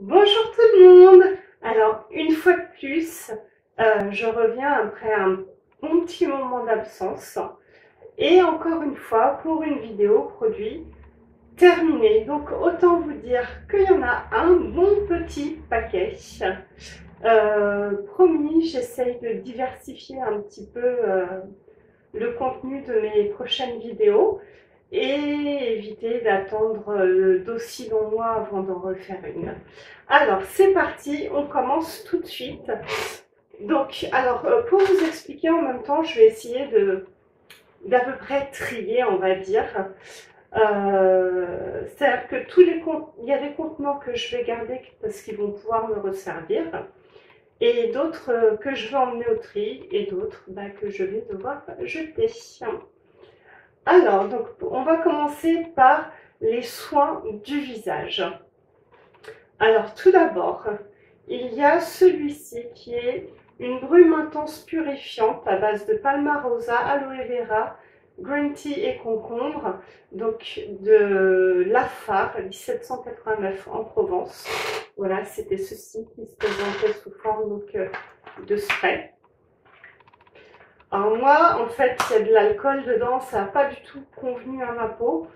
Bonjour tout le monde. Alors, une fois de plus, je reviens après un bon petit moment d'absence et encore une fois pour une vidéo produit terminée. Donc, autant vous dire qu'il y en a un bon petit paquet. Promis, j'essaye de diversifier un petit peu le contenu de mes prochaines vidéos et éviter d'attendre d'aussi longs mois avant d'en refaire une. Alors, c'est parti, on commence tout de suite. Donc, pour vous expliquer en même temps, je vais essayer d'à peu près trier, on va dire. C'est-à-dire que il y a des contenants que je vais garder parce qu'ils vont pouvoir me resservir, et d'autres que je vais emmener au tri, et d'autres que je vais devoir jeter. Alors, donc, on va commencer par les soins du visage. Alors, tout d'abord, il y a celui-ci qui est une brume intense purifiante à base de palmarosa, aloe vera, green tea et concombre, donc de Lafare, 1789 en Provence. Voilà, c'était ceci qui se présentait sous forme de spray. Alors moi, en fait, il y a de l'alcool dedans, ça n'a pas du tout convenu à ma peau.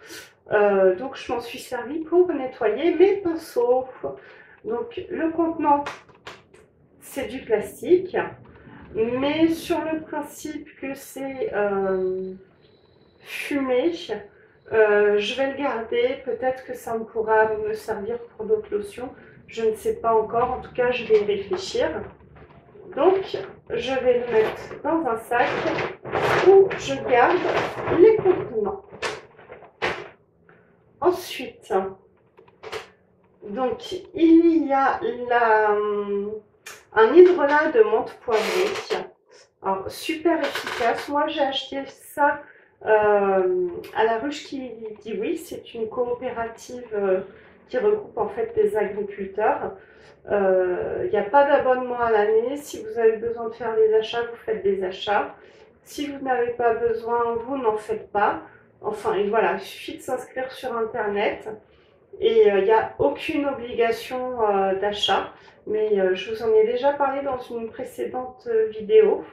Donc je m'en suis servi pour nettoyer mes pinceaux. Donc le contenant, c'est du plastique, mais sur le principe que c'est fumé, je vais le garder. Peut-être que ça me pourra me servir pour d'autres lotions. Je ne sais pas encore, en tout cas je vais y réfléchir. Donc je vais le mettre dans un sac où je garde les contenants. Ensuite, donc il y a un hydrolat de menthe poivrée. Alors, super efficace. Moi, j'ai acheté ça à la Ruche qui dit oui. C'est une coopérative qui regroupe en fait des agriculteurs. Il n'y a pas d'abonnement à l'année. Si vous avez besoin de faire des achats, vous faites des achats. Si vous n'avez pas besoin, vous n'en faites pas. Enfin, et voilà, il suffit de s'inscrire sur Internet. Et il n'y a aucune obligation d'achat. Mais je vous en ai déjà parlé dans une précédente vidéo.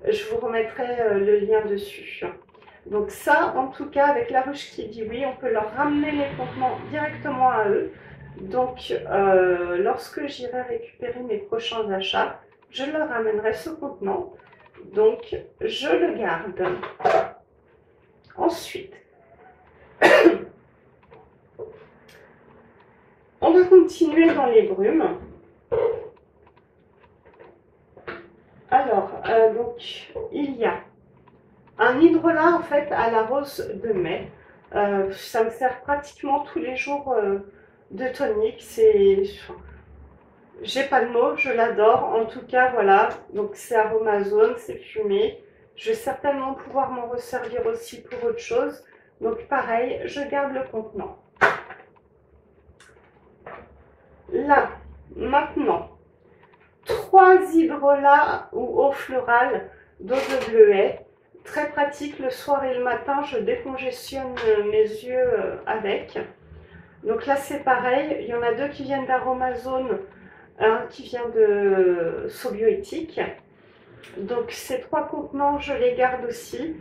Je vous remettrai le lien dessus. Donc ça, en tout cas, avec la ruche qui dit oui, on peut leur ramener les contenants directement à eux. Donc, lorsque j'irai récupérer mes prochains achats, je leur ramènerai ce contenant. Donc, je le garde. Ensuite, on va continuer dans les brumes. Alors, donc, il y a un hydrolat en fait à la rose de mai. Ça me sert pratiquement tous les jours de tonique. J'ai pas de mots, je l'adore. En tout cas, voilà. Donc c'est aromazone, c'est fumé. Je vais certainement pouvoir m'en resservir aussi pour autre chose. Donc pareil, je garde le contenant. Là, maintenant, 3 hydrolats ou eau florale d'eau de bleuet. Très pratique le soir et le matin, je décongestionne mes yeux avec. Donc là c'est pareil, il y en a 2 qui viennent d'Aromazone, un qui vient de Sobioéthique. Donc ces 3 contenants, je les garde aussi.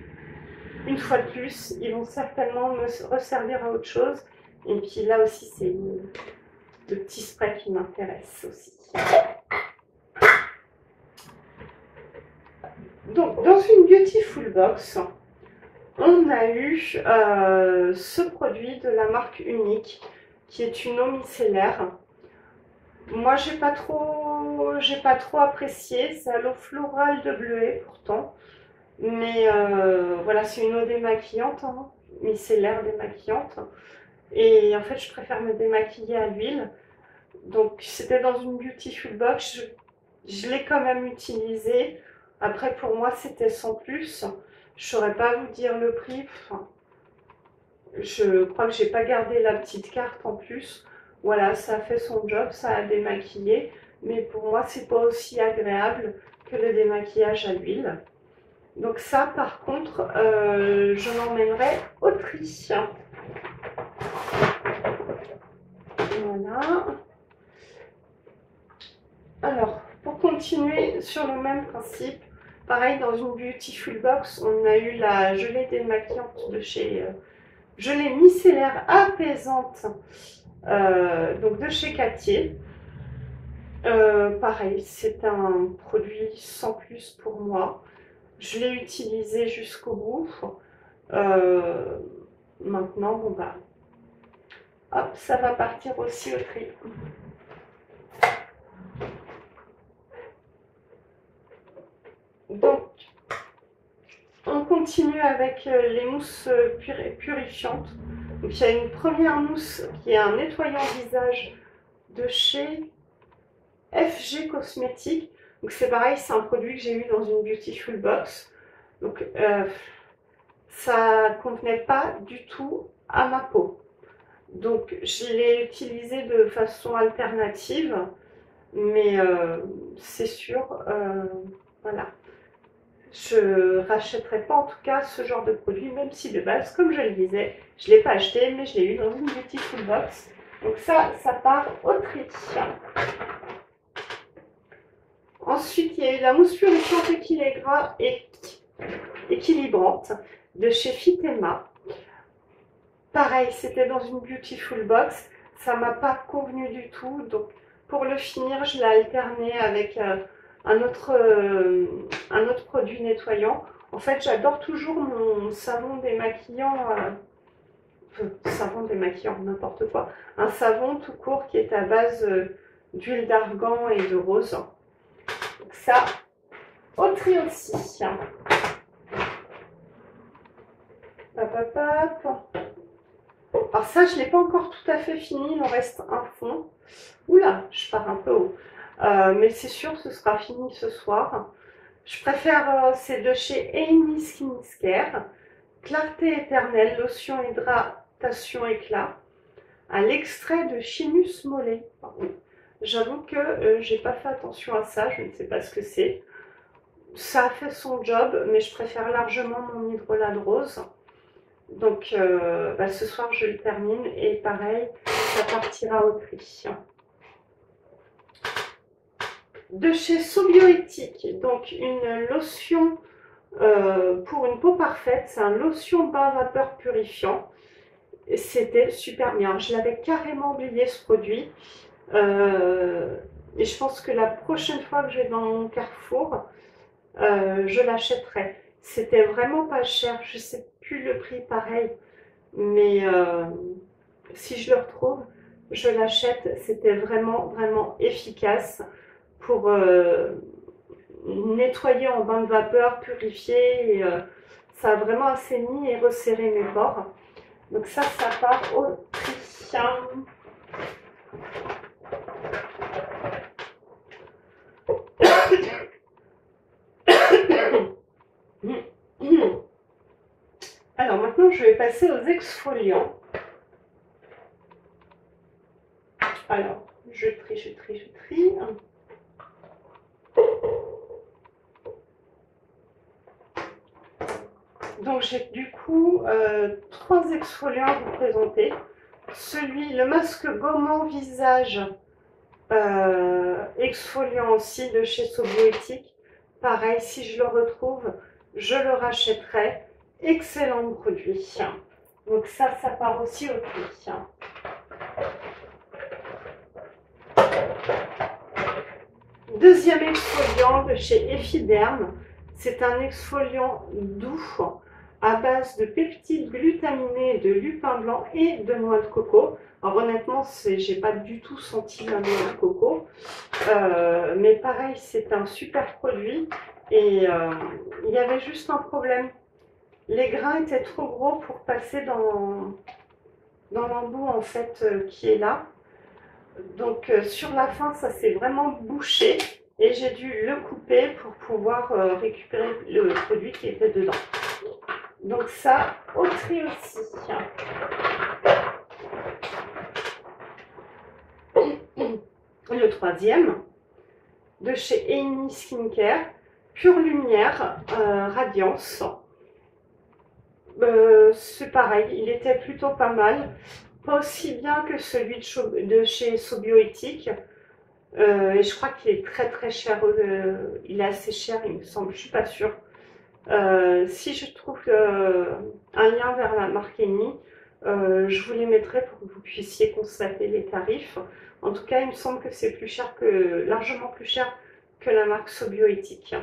Une fois de plus, ils vont certainement me resservir à autre chose. Et puis là aussi, c'est le petit spray qui m'intéresse aussi. Donc, dans une Beautiful Box, on a eu ce produit de la marque Unique, qui est une eau micellaire. Moi, j'ai pas trop apprécié. C'est à l'eau florale de bleuet pourtant. Mais voilà, c'est une eau démaquillante, hein, micellaire démaquillante. Et en fait, je préfère me démaquiller à l'huile. Donc, c'était dans une Beautiful Box. Je l'ai quand même utilisé. Après, pour moi, c'était sans plus. Je ne saurais pas vous dire le prix. Enfin, je crois que j'ai pas gardé la petite carte en plus. Voilà, ça a fait son job, ça a démaquillé. Mais pour moi, c'est pas aussi agréable que le démaquillage à l'huile. Donc ça, par contre, je l'emmènerai au tri. Voilà. Alors, pour continuer sur le même principe, pareil, dans une Beautiful Box, on a eu la gelée démaquillante de chez gelée micellaire apaisante, donc de chez Cattier. Pareil, c'est un produit sans plus pour moi. Je l'ai utilisé jusqu'au bout. Euh, Maintenant, bon bah, hop, ça va partir aussi au tri. Donc, on continue avec les mousses purifiantes. Donc, il y a une première mousse qui est un nettoyant visage de chez FG Cosmétiques. Donc, c'est pareil, c'est un produit que j'ai eu dans une Beautiful Box. Donc, ça ne convenait pas du tout à ma peau. Donc, je l'ai utilisé de façon alternative, mais c'est sûr, voilà. Je rachèterai pas en tout cas ce genre de produit, même si de base, comme je le disais, je ne l'ai pas acheté, mais je l'ai eu dans une Beautiful Box. Donc ça part au tri. Ensuite, il y a eu la mousse purifiante équilibrante de chez Fitema. Pareil, c'était dans une Beautiful Box. Ça m'a pas convenu du tout. Donc, pour le finir, je l'ai alterné avec un autre produit nettoyant. En fait, j'adore toujours mon savon démaquillant, savon démaquillant, n'importe quoi. Un savon tout court qui est à base d'huile d'argan et de rose. Donc ça, au tri aussi. Hop, hop, hop. Alors ça, je ne l'ai pas encore tout à fait fini, il en reste un fond. Oula, je pars un peu haut. Mais c'est sûr, ce sera fini ce soir. Je préfère, c'est de chez Amy Skincare. Clarté éternelle, lotion hydratation éclat, à l'extrait de Chinus mollet. J'avoue que j'ai pas fait attention à ça, je ne sais pas ce que c'est. Ça a fait son job, mais je préfère largement mon hydrolat de rose. Donc ce soir je le termine et pareil, ça partira au tri. De chez Sobioéthique, donc une lotion pour une peau parfaite, c'est un lotion bain vapeur purifiant. C'était super bien, je l'avais carrément oublié ce produit. Et je pense que la prochaine fois que je vais dans mon Carrefour, je l'achèterai. C'était vraiment pas cher, je sais plus le prix pareil, mais si je le retrouve, je l'achète. C'était vraiment, vraiment efficace pour nettoyer en bain de vapeur, purifier. Et, ça a vraiment assaini et resserré mes pores. Donc ça part au tri. Alors maintenant, je vais passer aux exfoliants. Alors, je trie. Donc j'ai du coup 3 exfoliants à vous présenter. Le masque gommant visage exfoliant aussi de chez Sobioéthique. Pareil, si je le retrouve, je le rachèterai. Excellent produit. Donc ça part aussi au prix. Deuxième exfoliant de chez Effiderm. C'est un exfoliant doux à base de peptides glutaminés, de lupin blanc et de noix de coco. Alors honnêtement, j'ai pas du tout senti la noix de coco. Mais pareil, c'est un super produit. Et il y avait juste un problème. Les grains étaient trop gros pour passer dans l'embout en fait qui est là. Donc sur la fin, ça s'est vraiment bouché et j'ai dû le couper pour pouvoir récupérer le produit qui était dedans. Donc ça, au tri aussi. Le troisième, de chez Amy Skincare, Pure Lumière Radiance. C'est pareil, il était plutôt pas mal. Pas aussi bien que celui de chez Sobioéthique, Et je crois qu'il est très très cher, il est assez cher il me semble, je suis pas sûre. Si je trouve un lien vers la marque Eni, je vous les mettrai pour que vous puissiez constater les tarifs. En tout cas, il me semble que c'est plus cher que, largement plus cher que la marque Sobioéthique.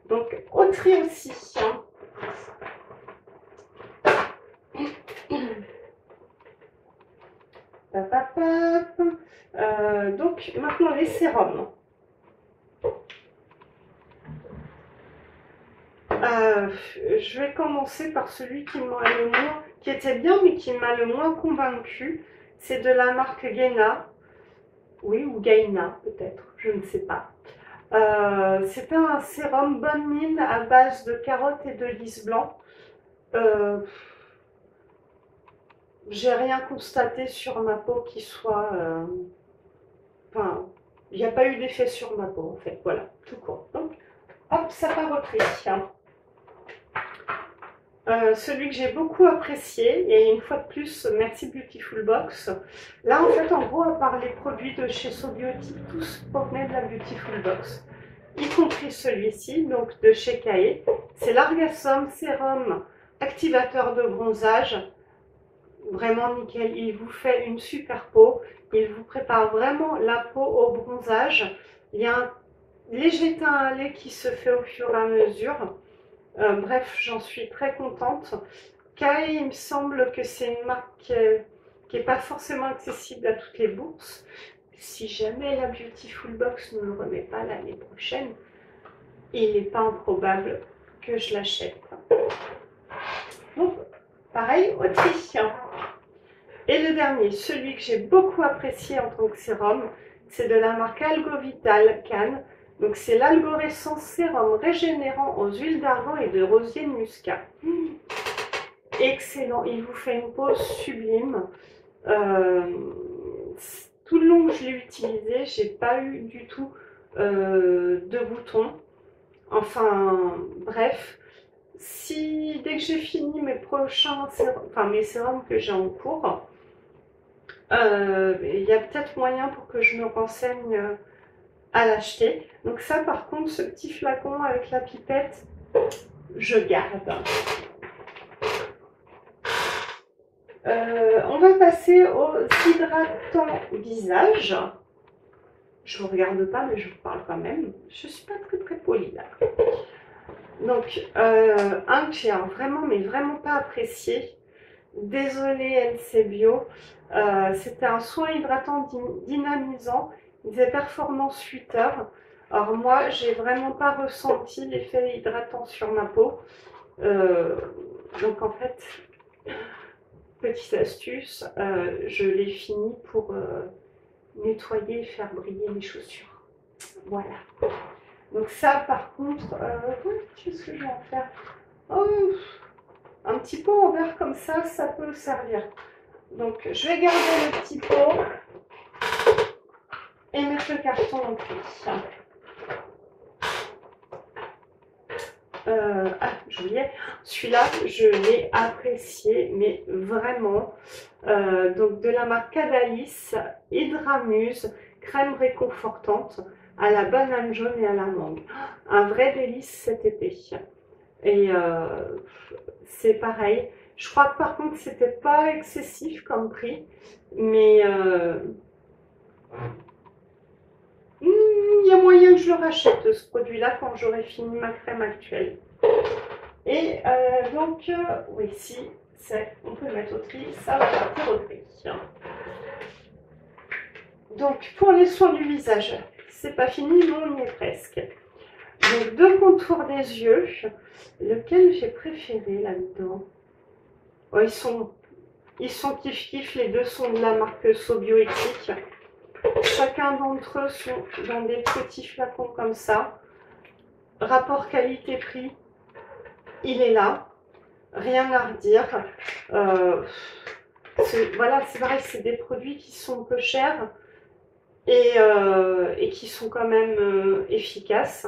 Donc, au tri aussi. Donc, maintenant les sérums. Je vais commencer par celui qui m'a le moins, qui était bien mais qui m'a le moins convaincu. C'est de la marque Gaina. Oui, ou Gaina peut-être, je ne sais pas. C'était un sérum bonne mine à base de carottes et de lys blanc. J'ai rien constaté sur ma peau qui soit... Enfin, il n'y a pas eu d'effet sur ma peau en fait, voilà, tout court. Donc, hop, ça part au tri. Celui que j'ai beaucoup apprécié, et une fois de plus, merci Beautiful Box. Là, en fait, en gros, à part les produits de chez Sobiotic, tous provenaient de la Beautiful Box, y compris celui-ci, donc de chez Kae. C'est l'Argasum Sérum Activateur de bronzage. Vraiment nickel, il vous fait une super peau, il vous prépare vraiment la peau au bronzage. Il y a un léger teint à lait qui se fait au fur et à mesure. Bref, j'en suis très contente. Kai, il me semble que c'est une marque qui n'est pas forcément accessible à toutes les bourses. Si jamais la Beautiful Box ne le remet pas l'année prochaine, il n'est pas improbable que je l'achète. Donc, pareil, Autrichien. Et le dernier, celui que j'ai beaucoup apprécié en tant que sérum, c'est de la marque Algovital Cannes. Donc c'est l'Algorescence Sérum régénérant aux huiles d'argan et de rosier de muscat. Excellent, il vous fait une peau sublime. Tout le long que je l'ai utilisé, j'ai pas eu du tout de boutons. Enfin, bref. Si dès que j'ai fini mes prochains sérums, enfin mes sérums que j'ai en cours, il y a peut-être moyen pour que je me renseigne à l'acheter. Donc ça par contre, ce petit flacon avec la pipette, je garde. On va passer aux hydratants visage. Je vous regarde pas mais je vous parle quand même. Je suis pas très polie là. Donc un que j'ai vraiment mais vraiment pas apprécié. Désolée LC Bio. C'était un soin hydratant dynamisant. Il disait performance 8 heures. Alors moi, j'ai vraiment pas ressenti l'effet hydratant sur ma peau. Donc en fait, petite astuce, je l'ai fini pour nettoyer et faire briller mes chaussures. Voilà. Donc ça, par contre, qu'est-ce que je vais en faire? Oh, un petit pot en verre comme ça peut servir. Donc je vais garder le petit pot et mettre le carton en plus. Je voulais. Celui-là, je l'ai apprécié, mais vraiment. Donc de la marque Cadalis, Hydramuse, crème réconfortante à la banane jaune et à la mangue. Un vrai délice cet été. Et c'est pareil. Je crois que par contre, c'était pas excessif comme prix, mais il y a moyen que je le rachète ce produit-là quand j'aurai fini ma crème actuelle. Et donc, oui, si on peut le mettre au tri, ça va partir au tri. Donc, pour les soins du visage, c'est pas fini, mais on y est presque. Donc, deux contours des yeux. Lequel j'ai préféré là-dedans? Oh, ils sont kiff-kiff, les deux sont de la marque Sobioéthique. Chacun d'entre eux sont dans des petits flacons comme ça. Rapport qualité-prix, il est là. Rien à redire. Voilà, c'est pareil, c'est des produits qui sont peu chers et qui sont quand même efficaces.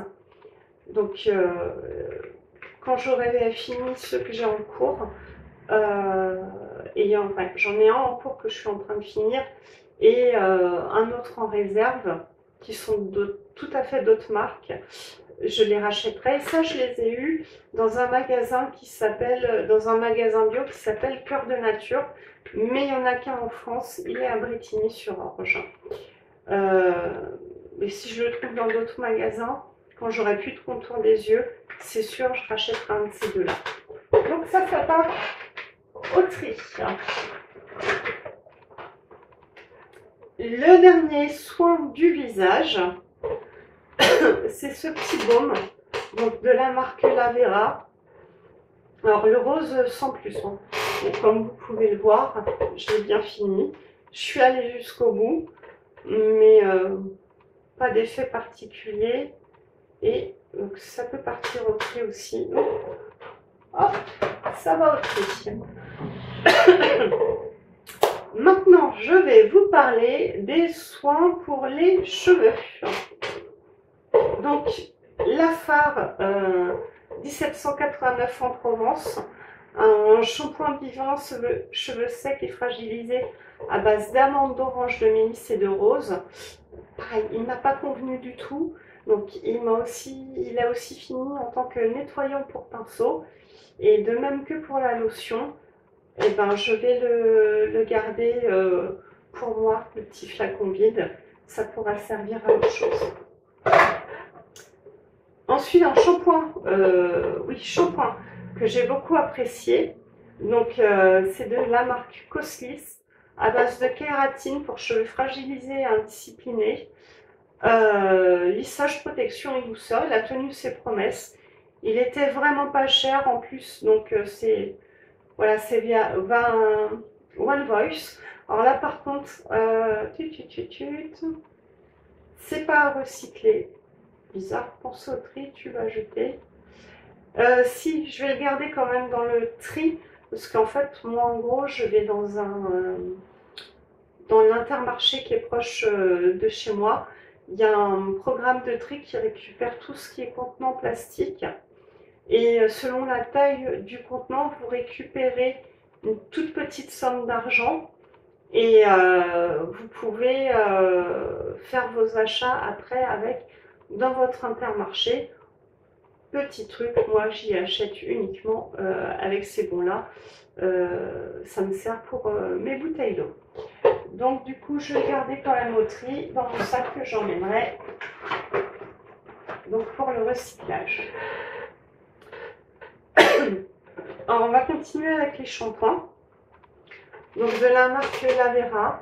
Donc, quand j'aurai fini ceux que j'ai en cours, j'en ai un en cours que je suis en train de finir et un autre en réserve. qui sont tout à fait d'autres marques, je les rachèterai. Et ça, je les ai eus dans un magasin bio qui s'appelle Cœur de Nature, mais il n'y en a qu'un en France, il est à Brétigny-sur-Orge. Mais si je le trouve dans d'autres magasins, quand j'aurai plus de contour des yeux, c'est sûr, je rachèterai un de ces deux-là. Donc ça part au tri. Le dernier soin du visage, c'est ce petit baume, donc de la marque Lavera. Alors le rose sans plus, hein. Donc, comme vous pouvez le voir, je l'ai bien fini. Je suis allée jusqu'au bout, mais pas d'effet particulier. Et donc ça peut partir au tri aussi. Donc, hop, ça va au tri. Maintenant, je vais vous parler des soins pour les cheveux. Donc, la Phare 1789 en Provence, un shampoing vivant cheveux secs et fragilisés à base d'amandes, d'orange, de mélisse et de rose. Pareil, il ne m'a pas convenu du tout. Donc, il a aussi fini en tant que nettoyant pour pinceau. Et de même que pour la lotion, eh ben, je vais le garder pour moi, le petit flacon vide. Ça pourra servir à autre chose. Ensuite, un shampoing, shampoing que j'ai beaucoup apprécié. Donc, c'est de la marque Coslis à base de kératine pour cheveux fragilisés et indisciplinés. Lissage, protection et douceur. Il a tenu ses promesses. Il était vraiment pas cher en plus, donc c'est via One Voice. Alors là par contre, c'est pas à recycler. Bizarre, pense au tri, tu vas jeter. Si, je vais le garder quand même dans le tri, parce qu'en fait, moi en gros, je vais dans l'Intermarché qui est proche de chez moi. Il y a un programme de tri qui récupère tout ce qui est contenant plastique. Et selon la taille du contenant, vous récupérez une toute petite somme d'argent et vous pouvez faire vos achats après avec dans votre Intermarché. Petit truc, moi j'y achète uniquement avec ces bons-là. Ça me sert pour mes bouteilles d'eau. Donc du coup, je vais garder quand même au tri dans mon sac que j'emmènerai. Donc pour le recyclage. Alors, on va continuer avec les shampoings. Donc de la marque Lavera.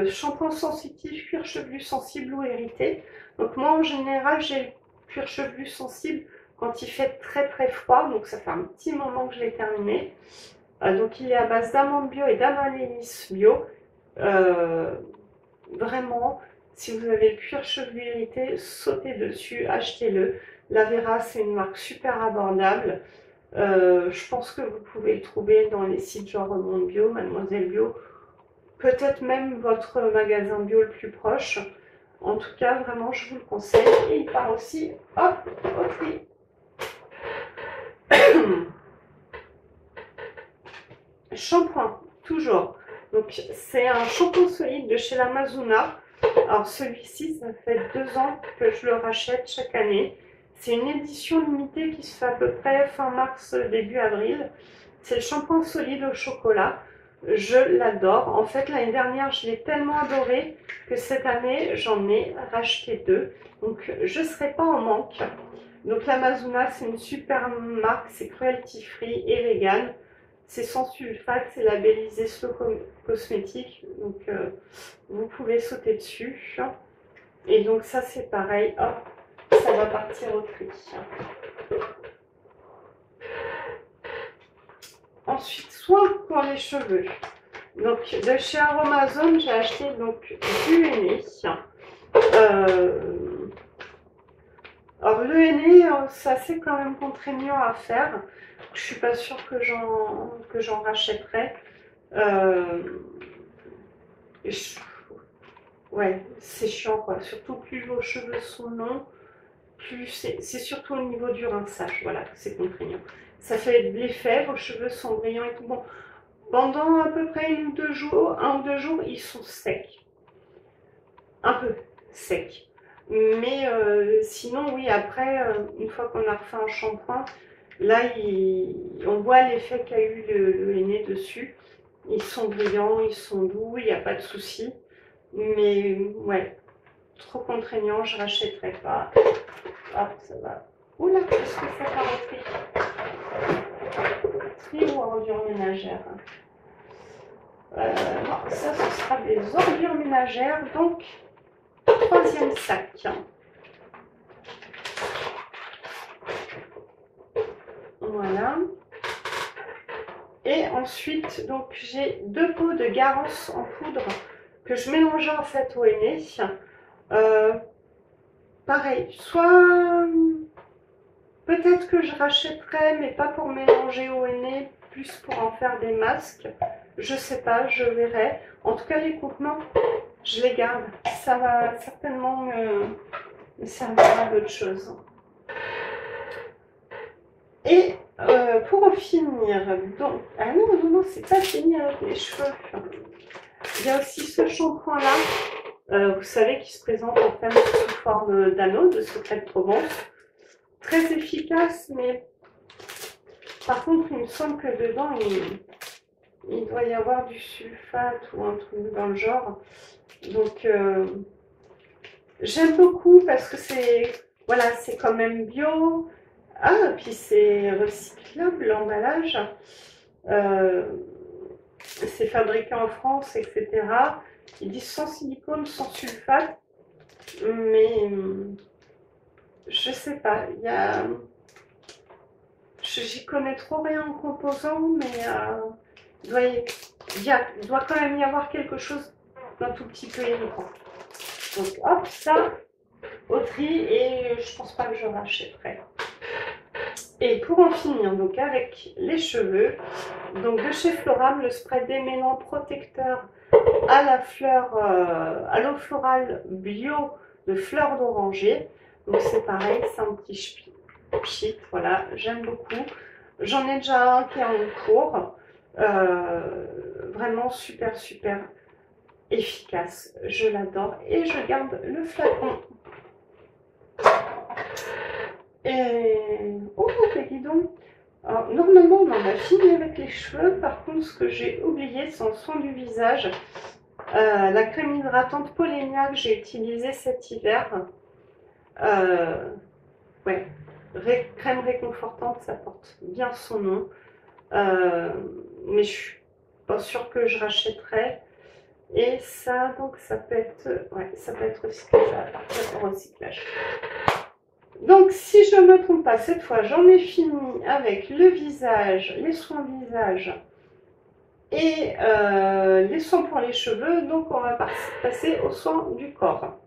Shampoing sensitif, cuir chevelu sensible ou irrité. Donc moi en général j'ai le cuir chevelu sensible quand il fait très très froid. Donc ça fait un petit moment que je l'ai terminé. Donc il est à base d'amandes bio et d'amandellis bio. Vraiment, si vous avez le cuir chevelu irrité, sautez dessus, achetez-le. Lavera, c'est une marque super abordable. Je pense que vous pouvez le trouver dans les sites genre Monde Bio, Mademoiselle Bio, peut-être même votre magasin bio le plus proche. En tout cas, vraiment, je vous le conseille. Et il part aussi, hop, au tri. Shampoing, toujours. Donc, c'est un shampoing solide de chez la Mazuna. Alors, celui-ci, ça fait 2 ans que je le rachète chaque année. C'est une édition limitée qui se fait à peu près fin mars, début avril. C'est le shampoing solide au chocolat. Je l'adore. En fait, l'année dernière, je l'ai tellement adoré que cette année, j'en ai racheté 2. Donc, je ne serai pas en manque. Donc, la Mazuna, c'est une super marque. C'est cruelty free et vegan. C'est sans sulfate, c'est labellisé Slow Cosmétique. Donc, vous pouvez sauter dessus. Et donc, ça, c'est pareil. Hop, ça va partir au tri. Ensuite, soin pour les cheveux. Donc, de chez Aromazone, j'ai acheté donc du henné. Alors, le henné, c'est assez quand même contraignant à faire. Je suis pas sûre que j'en rachèterai. Ouais, c'est chiant quoi. Surtout plus vos cheveux sont longs, plus c'est surtout au niveau du rinçage. Voilà, c'est contraignant. Ça fait de l'effet, vos cheveux sont brillants et tout. Bon, pendant à peu près 1 ou 2 jours, ils sont secs. Un peu. sec. Mais sinon, oui, après, une fois qu'on a refait un shampoing, là, on voit l'effet qu'a eu le henné dessus. Ils sont brillants, ils sont doux, il n'y a pas de souci. Mais ouais, trop contraignant, je rachèterai pas. Hop, ça va. Oula, qu'est-ce que ça part au tri ou ordures ménagères? Non, ça, ce sera des ordures ménagères. Donc, troisième sac. Voilà. Et ensuite, donc j'ai 2 pots de Garance en poudre que je mélangeais en fait au henné. Pareil, soit peut-être que je rachèterai, mais pas pour mélanger au henné, plus pour en faire des masques. Je sais pas, je verrai. En tout cas, les contenants, je les garde. Ça va certainement me servir à d'autres choses. Et pour finir, donc, ah non, non, non, c'est pas fini avec les cheveux. Il y a aussi ce shampoing-là, vous savez, qui se présente en fait sous forme d'anneau de Secret de Provence. Très efficace, mais par contre, il me semble que dedans, il doit y avoir du sulfate ou un truc dans le genre. Donc, j'aime beaucoup parce que c'est, voilà, c'est quand même bio. Ah, puis c'est recyclable l'emballage. C'est fabriqué en France, etc. Ils disent sans silicone, sans sulfate. Mais je sais pas, j'y connais trop rien en composants, mais il doit quand même y avoir quelque chose d'un tout petit peu irritant. Donc hop, ça au tri, et je pense pas que je rachèterai. Et pour en finir, donc avec les cheveux, donc de chez Floram, le spray démêlant protecteur à la fleur, à l'eau florale bio de fleurs d'oranger. Donc c'est pareil, c'est un petit pchit, voilà, j'aime beaucoup. J'en ai déjà un qui est en cours, vraiment super super efficace, je l'adore et je garde le flacon. Et oh, dis donc. Alors, normalement, on en a fini avec les cheveux. Par contre, ce que j'ai oublié, c'est en soin du visage. La crème hydratante Polenia que j'ai utilisée cet hiver. Ouais, crème réconfortante, ça porte bien son nom. Mais je suis pas sûre que je rachèterai. Et ça, donc, ça peut être, ouais, ça peut être recyclage, à partir du recyclage. Donc, si je ne me trompe pas, cette fois, j'en ai fini avec le visage, les soins visage et les soins pour les cheveux. Donc, on va passer aux soins du corps.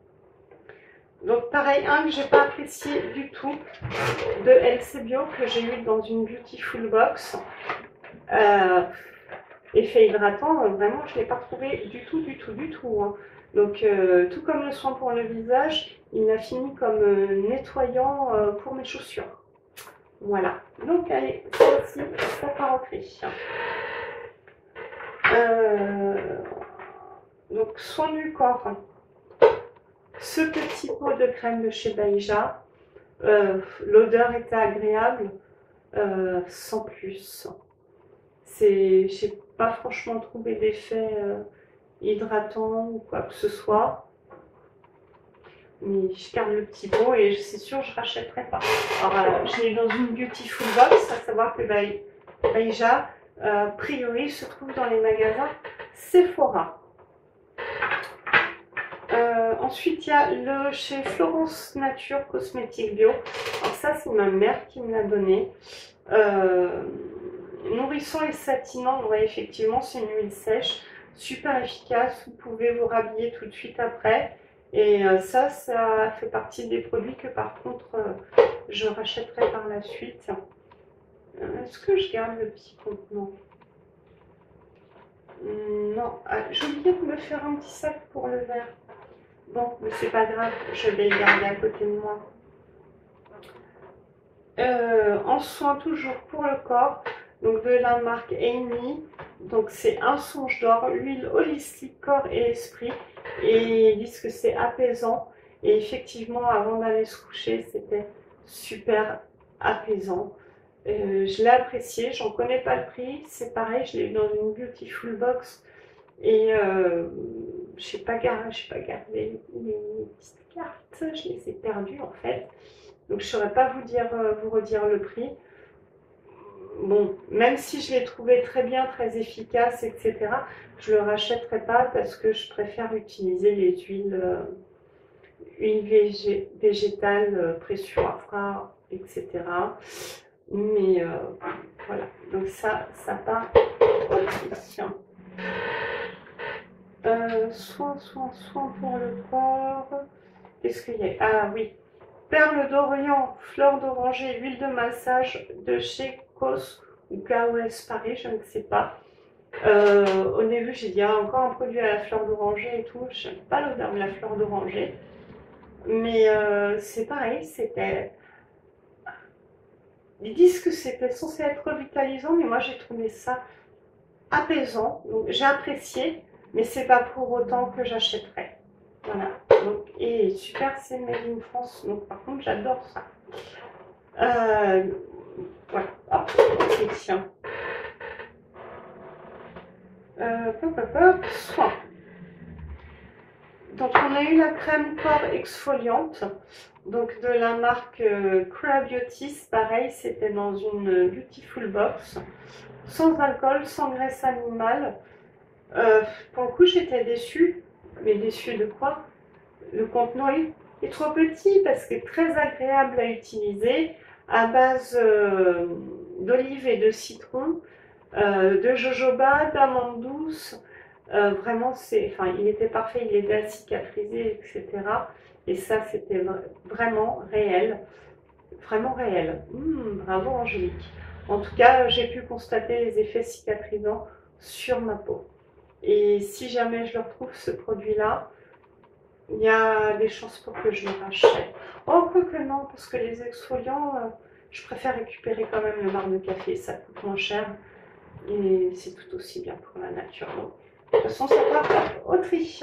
Donc, pareil, un que j'ai pas apprécié du tout, de LC Bio, que j'ai eu dans une Beautiful Box. Effet hydratant, vraiment, je ne l'ai pas trouvé du tout, du tout, du tout. Hein. Donc, tout comme le soin pour le visage, il m'a fini comme nettoyant pour mes chaussures. Voilà. Donc, allez, celle-ci, ça part au tri. Donc, soin du corps. Ce petit pot de crème de chez Baïja. L'odeur était agréable, sans plus. J'ai pas franchement trouvé d'effet hydratant ou quoi que ce soit. Mais je garde le petit pot et c'est sûr je rachèterai pas. Alors je l'ai dans une Beautiful Box, à savoir que Baïja, a priori, se trouve dans les magasins Sephora. Ensuite, il y a le chez Florence Nature Cosmétique Bio. Alors ça, c'est ma mère qui me l'a donné. Nourrissant et satinant, ouais, effectivement, c'est une huile sèche, super efficace. Vous pouvez vous rhabiller tout de suite après. Et ça fait partie des produits que par contre, je rachèterai par la suite. Est-ce que je garde le petit contenant? Non, j'ai oublié de me faire un petit sac pour le verre. Bon, mais c'est pas grave, je vais le garder à côté de moi. En soin toujours pour le corps, donc de la marque Amy. Donc c'est un songe d'or, huile holistique corps et esprit. Et ils disent que c'est apaisant. Et effectivement, avant d'aller se coucher, c'était super apaisant. Je l'ai apprécié, j'en connais pas le prix, c'est pareil, je l'ai eu dans une Beautiful Box et je n'ai pas gardé mes petites cartes, je les ai perdues en fait. Donc je ne saurais pas vous redire le prix. Bon, même si je l'ai trouvé très bien, très efficace, etc., je ne le rachèterai pas parce que je préfère utiliser les huiles végétales, pression infra, etc. Mais voilà, donc ça part aussi. Soin pour le corps. Qu'est-ce qu'il y a? Ah oui, perles d'Orient, fleurs d'oranger, huile de massage de chez Cos ou KOS Paris, je ne sais pas. Au début, j'ai dit encore un produit à la fleur d'oranger et tout. Je n'aime pas l'odeur de la fleur d'oranger. Mais c'est pareil, ils disent que c'était censé être revitalisant, mais moi j'ai trouvé ça apaisant. Donc j'ai apprécié, mais c'est pas pour autant que j'achèterais. Voilà. Donc, et super, c'est Made in France. Donc par contre, j'adore ça. Voilà. Ah, ok, tiens. Soin. Donc on a eu la crème corps exfoliante, donc de la marque Cura Beauty, pareil, c'était dans une Beautiful Box, sans alcool, sans graisse animale. Pour le coup j'étais déçue, mais déçue de quoi? Le contenant est trop petit parce que très agréable à utiliser, à base d'olive et de citron, de jojoba, d'amande douce. Vraiment, il était parfait, il était à cicatriser, etc. Et ça, c'était vraiment réel. Vraiment réel. Bravo Angélique. En tout cas, j'ai pu constater les effets cicatrisants sur ma peau. Et si jamais je le retrouve, ce produit-là, il y a des chances pour que je le rachète. Oh, que non, parce que les exfoliants, je préfère récupérer quand même le marc de café, ça coûte moins cher. Et c'est tout aussi bien pour la nature. Donc, de toute façon, ça part Autriche.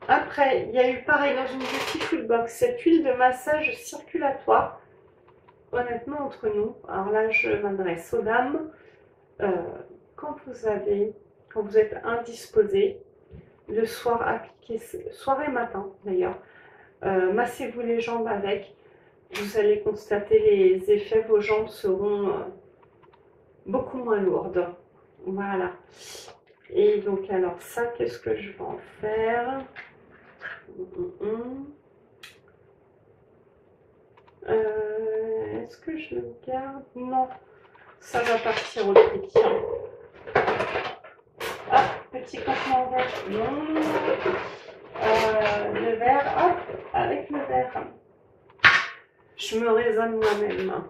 Après, il y a eu pareil dans une Beautiful Box, cette huile de massage circulatoire. Honnêtement, entre nous, alors là, je m'adresse aux dames. Quand vous êtes indisposé, le soir, appliquez, soir et matin d'ailleurs, massez-vous les jambes avec. Vous allez constater les effets, vos jambes seront beaucoup moins lourdes. Voilà. Et donc, alors ça, qu'est-ce que je vais en faire? Est-ce que je le garde? Non, ça va partir au tri. Ah, petit contenant vert. Non. Le verre, hop, avec le verre. Je me raisonne moi-même.